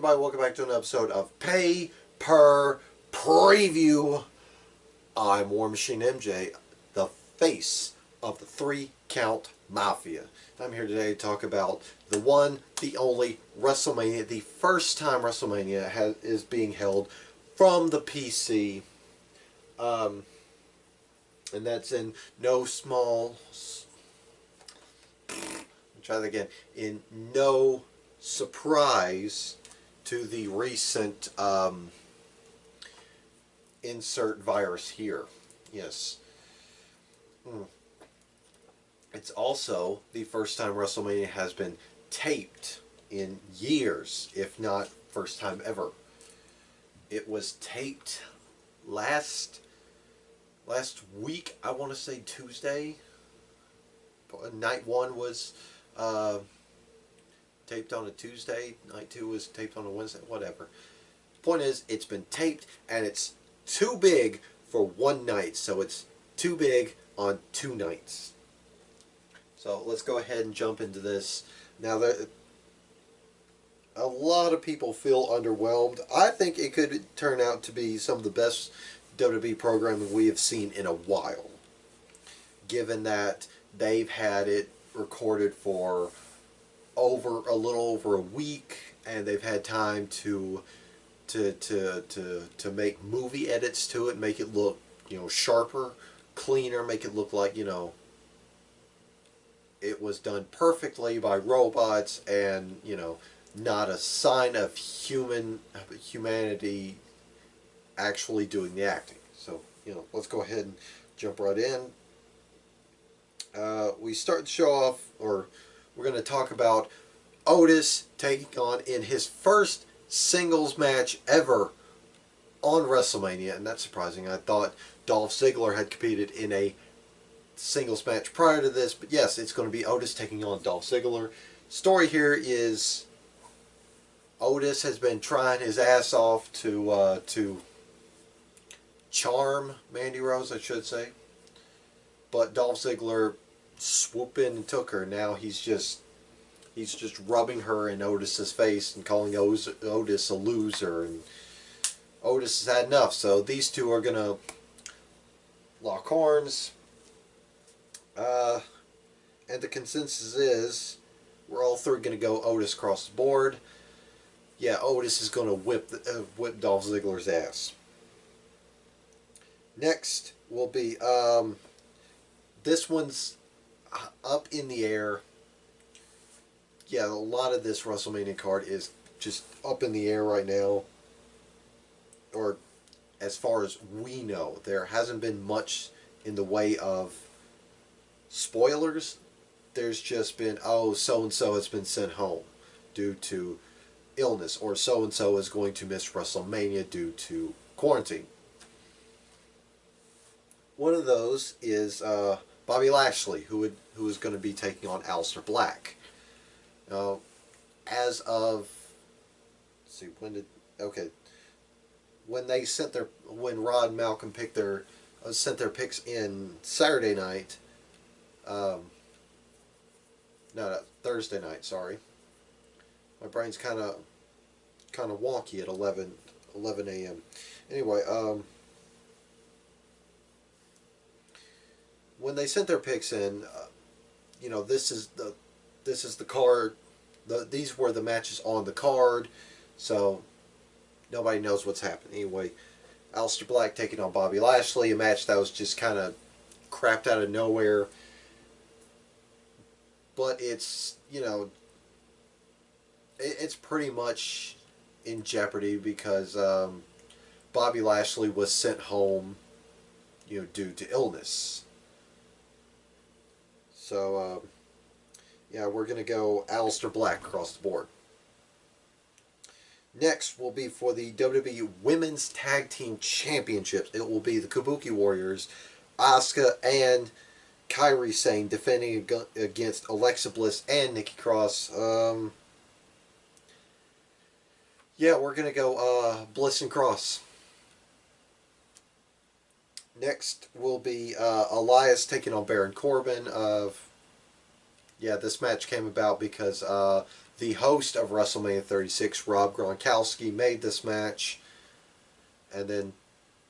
everybody, welcome back to an episode of Pay Per Preview. I'm War Machine MJ, the face of the 3-count Mafia. I'm here today to talk about the one, the only WrestleMania, the first time WrestleMania is being held from the PC. And that's in no small... try that again. In no surprise to the recent insert virus here. Yes. It's also the first time WrestleMania has been taped in years, if not first time ever. It was taped last week, I want to say Tuesday. Night 1 was taped on a Tuesday. Night 2 was taped on a Wednesday. Whatever. Point is, it's been taped, and it's too big for one night. So it's too big on 2 nights. So let's go ahead and jump into this. Now, a lot of people feel underwhelmed. I think it could turn out to be some of the best WWE programming we have seen in a while, given that they've had it recorded for a little over a week, and they've had time to make movie edits to it, make it look, sharper, cleaner, make it look like, it was done perfectly by robots, and, not a sign of humanity actually doing the acting. So, let's go ahead and jump right in. We start the show off, or we're going to talk about Otis taking on in his first singles match ever on WrestleMania, and that's surprising. I thought Dolph Ziggler had competed in a singles match prior to this, but yes, it's going to be Otis taking on Dolph Ziggler. Story here is Otis has been trying his ass off to charm Mandy Rose, I should say, but Dolph Ziggler swooped in and took her. Now he's just rubbing her in Otis's face and calling Otis a loser, and Otis has had enough. So these two are gonna lock horns, and the consensus is we're all three gonna go Otis across the board. Yeah, Otis is gonna whip Dolph Ziggler's ass. Next will be this one's up in the air. Yeah, a lot of this WrestleMania card is just up in the air right now. Or as far as we know, there hasn't been much in the way of spoilers. There's just been, oh, so-and-so has been sent home due to illness, or so-and-so is going to miss WrestleMania due to quarantine. One of those is Bobby Lashley, who is going to be taking on Aleister Black. As of, let's see, when Rod and Malcolm sent their picks in Saturday night, Thursday night, sorry. My brain's kind of wonky at 11 a.m. Anyway, when they sent their picks in, this is the card. These were the matches on the card, so nobody knows what's happening. Anyway, Aleister Black taking on Bobby Lashley, a match that was just kind of crapped out of nowhere. But it's, it's pretty much in jeopardy because Bobby Lashley was sent home, due to illness. So, yeah, we're going to go Aleister Black across the board. Next will be for the WWE Women's Tag Team Championships. It will be the Kabuki Warriors, Asuka and Kairi Sane defending against Alexa Bliss and Nikki Cross. Yeah, we're going to go Bliss and Cross. Next will be Elias taking on Baron Corbin. Yeah, this match came about because the host of WrestleMania 36, Rob Gronkowski, made this match, and then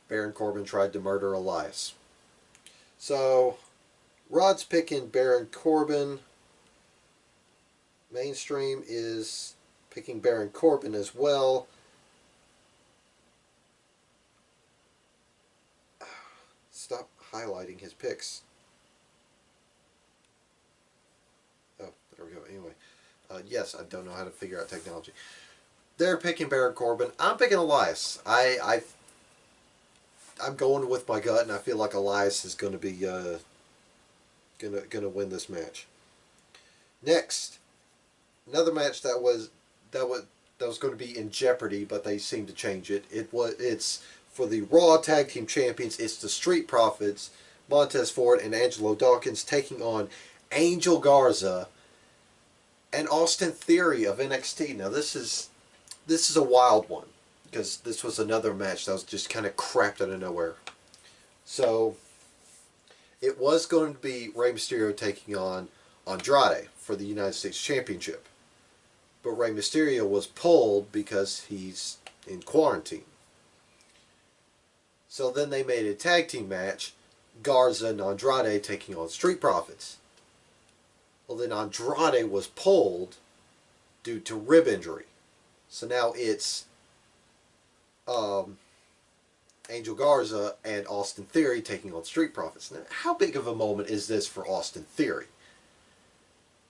Baron Corbin tried to murder Elias. So, Rod's picking Baron Corbin. Mainstream is picking Baron Corbin as well. Stop highlighting his picks. Oh, there we go. Anyway, yes, I don't know how to figure out technology. They're picking Baron Corbin. I'm picking Elias. I'm going with my gut, and I feel like Elias is going to be gonna win this match. Next, another match that was going to be in jeopardy, but they seemed to change it. It's for the Raw Tag Team Champions. It's the Street Profits, Montez Ford and Angelo Dawkins, taking on Angel Garza and Austin Theory of NXT. Now this is a wild one, because this was another match that was just kind of crapped out of nowhere. So it was going to be Rey Mysterio taking on Andrade for the United States Championship. But Rey Mysterio was pulled because he's in quarantine. So then they made a tag team match, Garza and Andrade taking on Street Profits. Well, then Andrade was pulled due to rib injury. So now it's Angel Garza and Austin Theory taking on Street Profits. Now, how big of a moment is this for Austin Theory?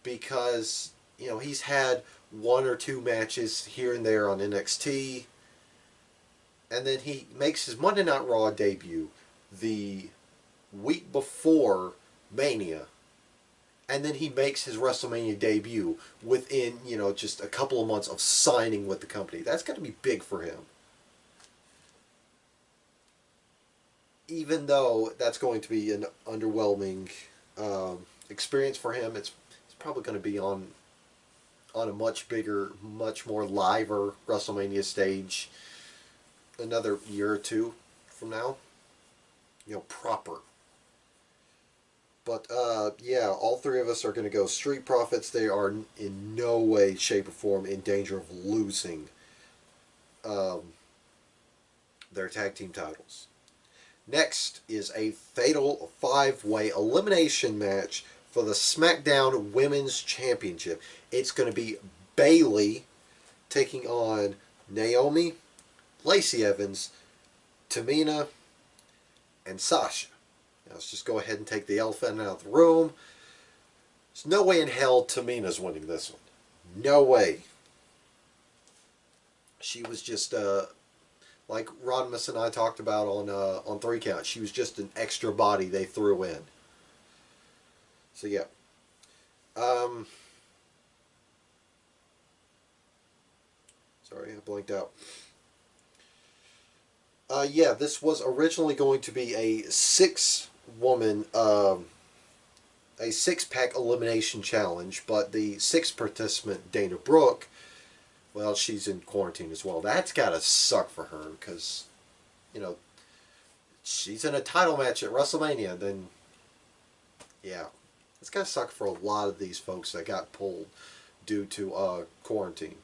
Because, he's had one or two matches here and there on NXT, and then he makes his Monday Night Raw debut the week before Mania, and then he makes his WrestleMania debut within, just a couple of months of signing with the company. That's got to be big for him. Even though that's going to be an underwhelming experience for him, it's probably going to be on a much bigger, much more liver WrestleMania stage another year or two from now. Proper. But, yeah, all three of us are going to go Street Profits. They are in no way, shape, or form in danger of losing their tag team titles. Next is a fatal 5-way elimination match for the SmackDown Women's Championship. It's going to be Bayley taking on Naomi, Lacey Evans, Tamina, and Sasha. Now let's just go ahead and take the elephant out of the room. There's no way in hell Tamina's winning this one. No way. She was just, like Rodimus and I talked about on 3 Count, she was just an extra body they threw in. So yeah. Sorry, I blanked out. Yeah, this was originally going to be a 6-woman, a 6-pack elimination challenge, but the 6th participant, Dana Brooke, well, she's in quarantine as well. That's gotta suck for her, because, she's in a title match at WrestleMania, then, yeah. It's gotta suck for a lot of these folks that got pulled due to quarantine.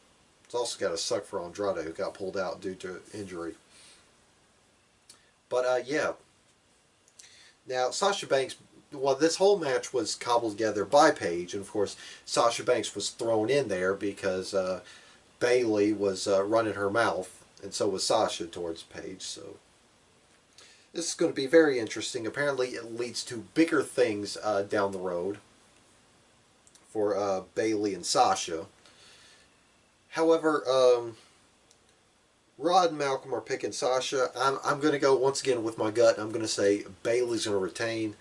It's also gotta suck for Andrade, who got pulled out due to injury. But, yeah. Now, Sasha Banks, well, this whole match was cobbled together by Paige, and of course, Sasha Banks was thrown in there because Bayley was running her mouth, and so was Sasha towards Paige, so this is going to be very interesting. Apparently, it leads to bigger things down the road for Bayley and Sasha. However, Rod and Malcolm are picking Sasha. I'm going to go once again with my gut. I'm going to say Bayley's going to retain.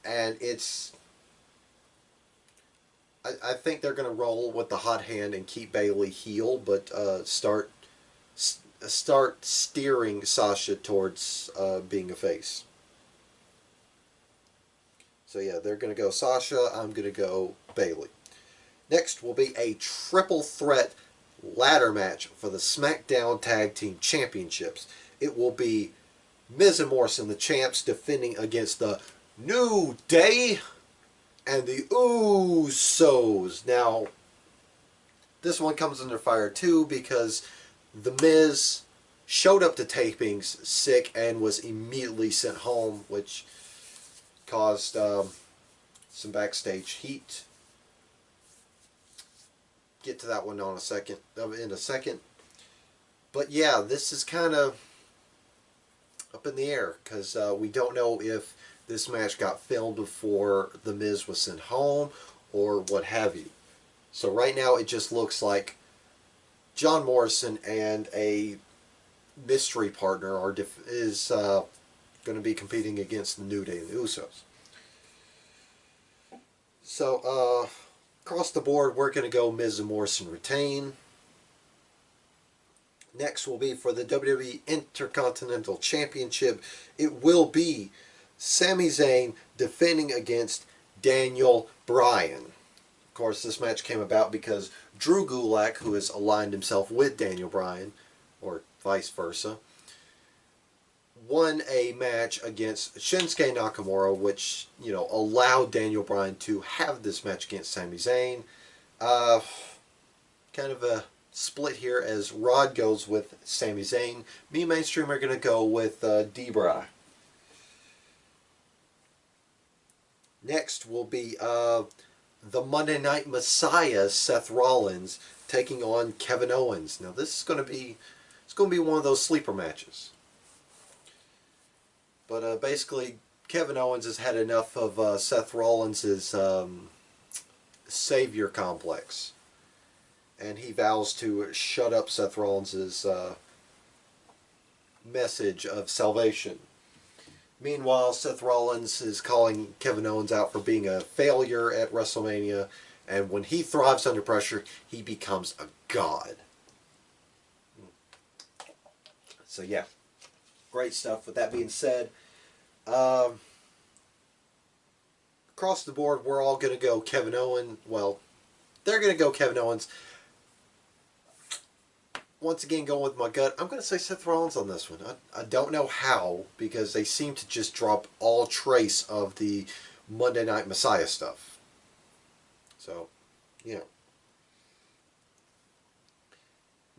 And I think they're going to roll with the hot hand and keep Bayley heel, but start steering Sasha towards being a face. So yeah, they're going to go Sasha. I'm going to go Bayley. Next will be a triple threat ladder match for the SmackDown Tag Team Championships. It will be Miz and Morrison, the champs, defending against the New Day and the Usos. Now, this one comes under fire too because The Miz showed up to tapings sick and was immediately sent home, which caused some backstage heat. Get to that one in a second. But yeah, this is kind of up in the air because we don't know if this match got filmed before The Miz was sent home or what have you. So right now it just looks like John Morrison and a mystery partner is going to be competing against the New Day and the Usos. So across the board, we're going to go Miz and Morrison retain. Next will be for the WWE Intercontinental Championship. It will be Sami Zayn defending against Daniel Bryan. Of course, this match came about because Drew Gulak, who has aligned himself with Daniel Bryan, or vice versa, won a match against Shinsuke Nakamura, which, you know, allowed Daniel Bryan to have this match against Sami Zayn. Kind of a split here as Rod goes with Sami Zayn. Me and Mainstream are going to go with D-Bry. Next will be the Monday Night Messiah, Seth Rollins, taking on Kevin Owens. Now this is going to be one of those sleeper matches. But basically, Kevin Owens has had enough of Seth Rollins' savior complex, and he vows to shut up Seth Rollins' message of salvation. Meanwhile, Seth Rollins is calling Kevin Owens out for being a failure at WrestleMania, and when he thrives under pressure, he becomes a god. So yeah, great stuff. With that being said, across the board, we're all going to go Kevin Owens. Well, they're going to go Kevin Owens. Once again, going with my gut, I'm going to say Seth Rollins on this one. I don't know how, because they seem to just drop all trace of the Monday Night Messiah stuff. So, you know.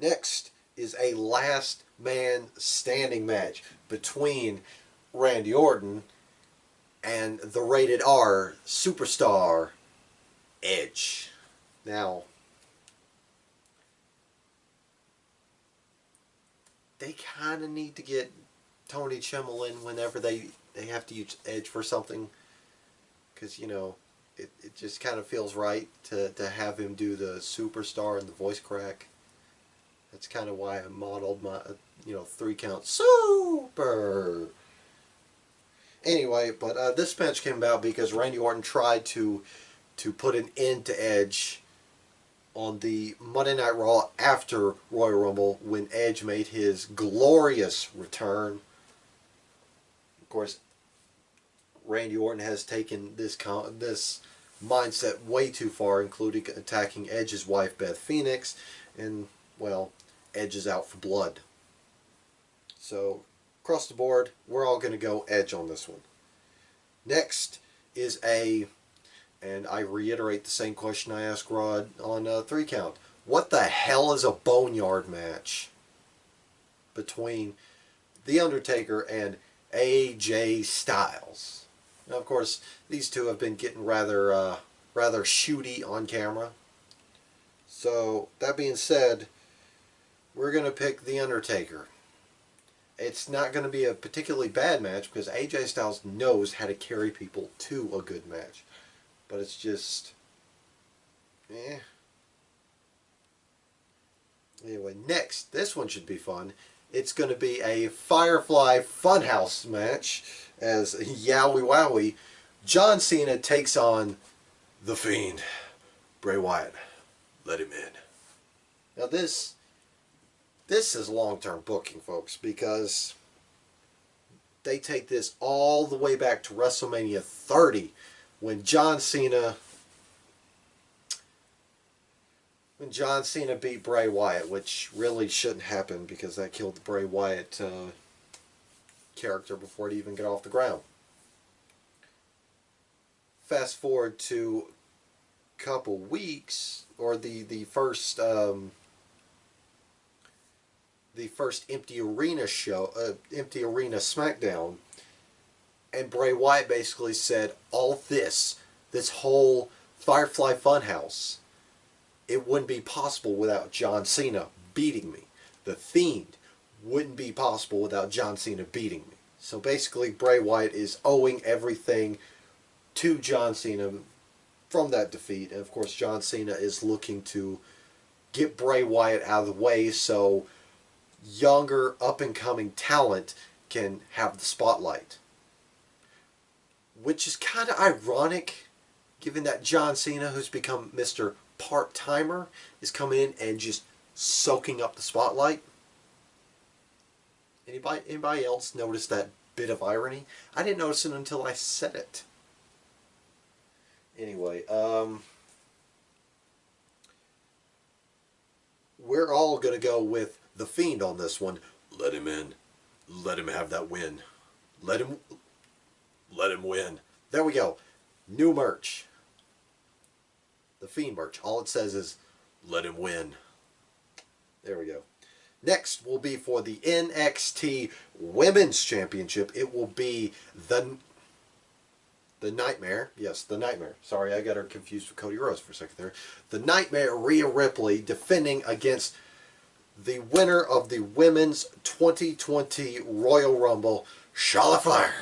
Next is a last man standing match between Randy Orton and the rated R superstar Edge. Now, they kind of need to get Tony Chimel in whenever they have to use Edge for something, because, you know, it just kind of feels right to have him do the superstar and the voice crack. That's kind of why I modeled my, 3 count super. Anyway, but this match came about because Randy Orton tried to put an end to Edge on the Monday Night Raw after Royal Rumble when Edge made his glorious return. Of course, Randy Orton has taken this mindset way too far, including attacking Edge's wife Beth Phoenix, and, well, Edge is out for blood. So, across the board, we're all going to go Edge on this one. Next is and I reiterate the same question I asked Rod on 3 count. What the hell is a boneyard match between The Undertaker and AJ Styles? Now, of course, these two have been getting rather shooty on camera. So, that being said, we're going to pick The Undertaker. It's not going to be a particularly bad match because AJ Styles knows how to carry people to a good match. But it's just, Anyway, next, this one should be fun. It's going to be a Firefly Funhouse match as Yowie Wowie, John Cena takes on The Fiend, Bray Wyatt. Let him in. Now this is long-term booking, folks, because they take this all the way back to WrestleMania 30 when John Cena beat Bray Wyatt, which really shouldn't happen because that killed the Bray Wyatt character before it even got off the ground. Fast forward to couple weeks, or the first empty arena show, empty arena SmackDown, and Bray Wyatt basically said, all this whole Firefly Funhouse, it wouldn't be possible without John Cena beating me. The Fiend wouldn't be possible without John Cena beating me. So basically, Bray Wyatt is owing everything to John Cena from that defeat. And of course, John Cena is looking to get Bray Wyatt out of the way so younger, up-and-coming talent can have the spotlight. Which is kind of ironic, given that John Cena, who's become Mr. Part-Timer, is coming in and just soaking up the spotlight. Anybody else notice that bit of irony? I didn't notice it until I said it. Anyway, we're all going to go with The Fiend on this one. Let him in. Let him have that win. Let him win. There we go. New merch. The Fiend merch. All it says is, let him win. There we go. Next will be for the NXT Women's Championship. It will be the Nightmare. Yes, the Nightmare. Sorry, I got her confused with Cody Rhodes for a second there. The Nightmare, Rhea Ripley, defending against the winner of the Women's 2020 Royal Rumble, Charlotte Flair.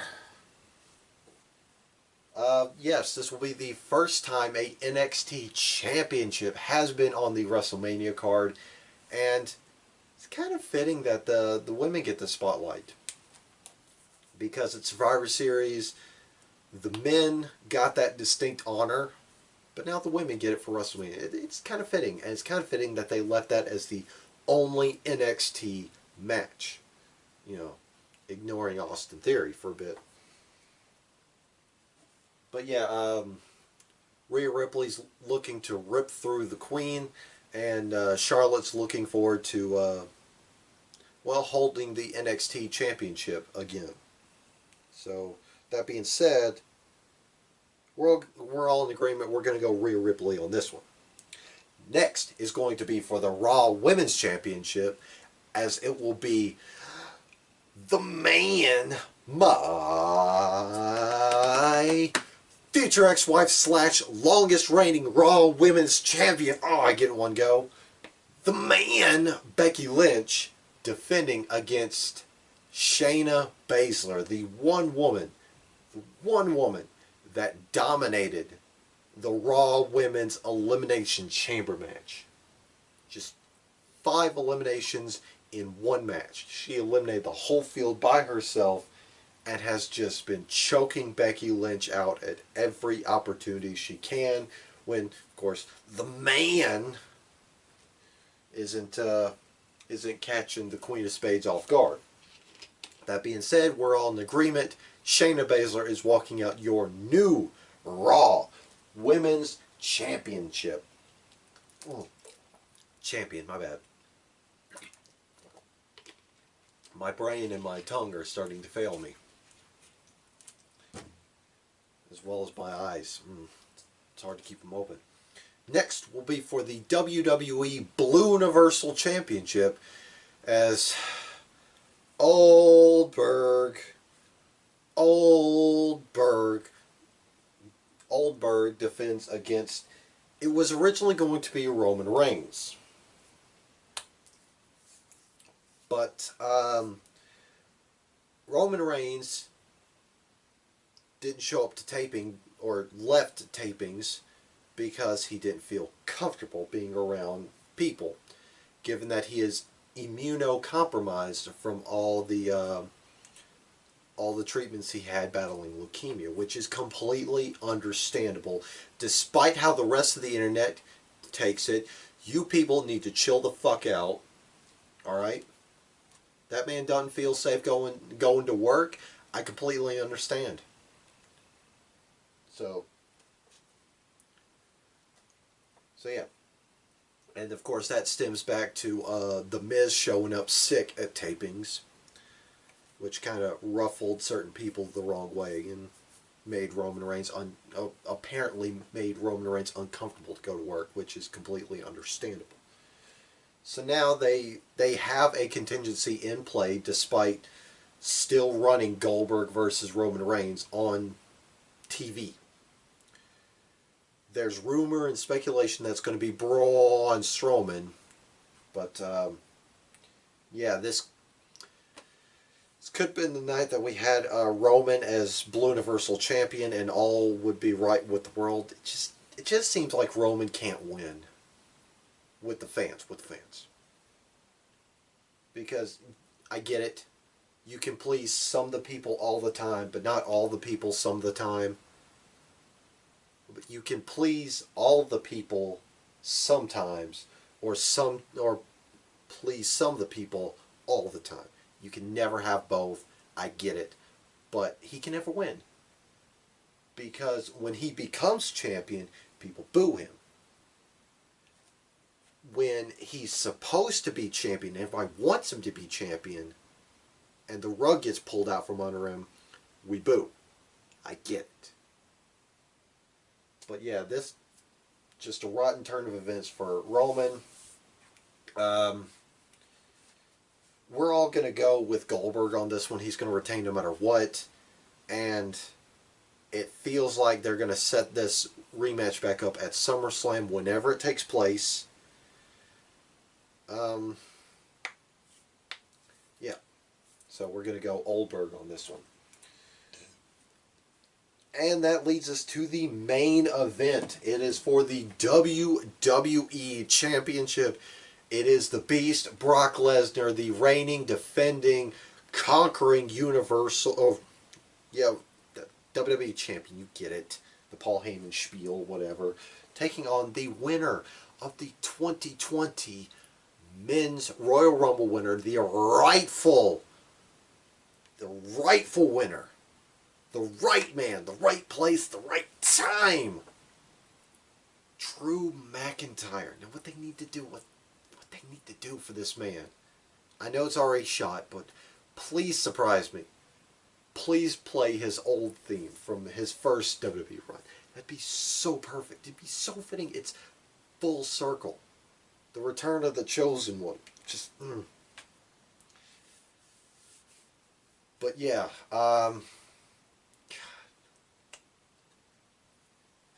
Yes, this will be the first time a NXT Championship has been on the WrestleMania card, and it's kind of fitting that the women get the spotlight. Because it's Survivor Series, the men got that distinct honor, but now the women get it for WrestleMania. It's kind of fitting, and it's kind of fitting that they left that as the only NXT match. You know, ignoring Austin Theory for a bit. But yeah, Rhea Ripley's looking to rip through the Queen, and Charlotte's looking forward to, well, holding the NXT Championship again. So, that being said, we're all in agreement. We're going to go Rhea Ripley on this one. Next is going to be for the Raw Women's Championship, as it will be the man, my future ex-wife / longest reigning Raw Women's Champion. Oh, I get it one go. The man, Becky Lynch, defending against Shayna Baszler, the one woman that dominated the Raw Women's Elimination Chamber match. Just 5 eliminations in one match. She eliminated the whole field by herself and has just been choking Becky Lynch out at every opportunity she can, when, of course, the man isn't catching the Queen of Spades off guard. That being said, we're all in agreement. Shayna Baszler is walking out your new Raw Women's Championship. Champion, my bad. My brain and my tongue are starting to fail me, as well as my eyes. It's hard to keep them open. Next will be for the WWE Blue Universal Championship, as Goldberg defends against, it was originally going to be Roman Reigns. But Roman Reigns didn't show up to taping, or left tapings, because he didn't feel comfortable being around people, given that he is immunocompromised from all the treatments he had battling leukemia, which is completely understandable. Despite how the rest of the internet takes it, you people need to chill the fuck out. Alright? That man doesn't feel safe going to work. I completely understand. So yeah. And of course that stems back to The Miz showing up sick at tapings, which kind of ruffled certain people the wrong way. And made Roman Reigns apparently made Roman Reigns uncomfortable to go to work, which is completely understandable. So now they have a contingency in play despite still running Goldberg versus Roman Reigns on TV. There's rumor and speculation that's going to be Braun Strowman, but yeah, this could have been the night that we had Roman as Blue Universal Champion and all would be right with the world. It just seems like Roman can't win with the fans. Because I get it. You can please some of the people all the time, but not all the people some of the time. But you can please all the people sometimes, or please some of the people all the time. You can never have both. I get it. But he can never win. Because when he becomes champion, people boo him. When he's supposed to be champion, everybody wants him to be champion, and the rug gets pulled out from under him, we boo. I get it. But yeah, this just a rotten turn of events for Roman. We're all going to go with Goldberg on this one. He's going to retain no matter what. And it feels like they're going to set this rematch back up at SummerSlam whenever it takes place. Yeah. So we're going to go Goldberg on this one. And that leads us to the main event. It is for the WWE Championship. It is the Beast, Brock Lesnar, the reigning, defending, conquering Universal, WWE Champion, you get it. The Paul Heyman spiel, whatever. Taking on the winner of the 2020 Men's Royal Rumble winner, the rightful winner. The right man, the right place, the right time. Drew McIntyre. Now what they need to do, what they need to do for this man. I know it's already shot, but please surprise me. Please play his old theme from his first WWE run. That'd be so perfect. It'd be so fitting. It's full circle. The return of the chosen one. Just, But yeah,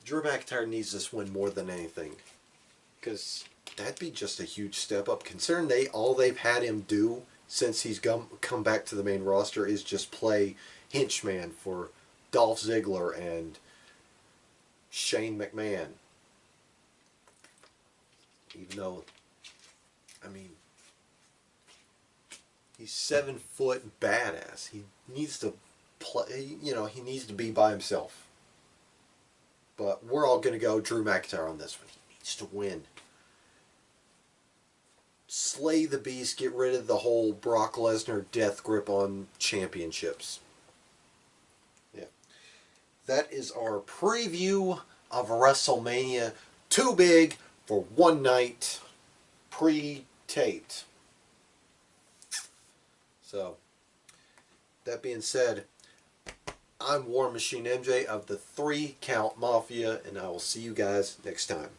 Drew McIntyre needs this win more than anything, because that'd be just a huge step up. Considering all they've had him do since he's come back to the main roster is just play henchman for Dolph Ziggler and Shane McMahon. Even though, I mean, he's 7 foot badass. He needs to play. He needs to be by himself. But we're all going to go Drew McIntyre on this one. He needs to win. Slay the Beast. Get rid of the whole Brock Lesnar death grip on championships. Yeah. That is our preview of WrestleMania. Too big for one night. Pre-taped. So, that being said, I'm War Machine MJ of the 3 Count Mafia, and I will see you guys next time.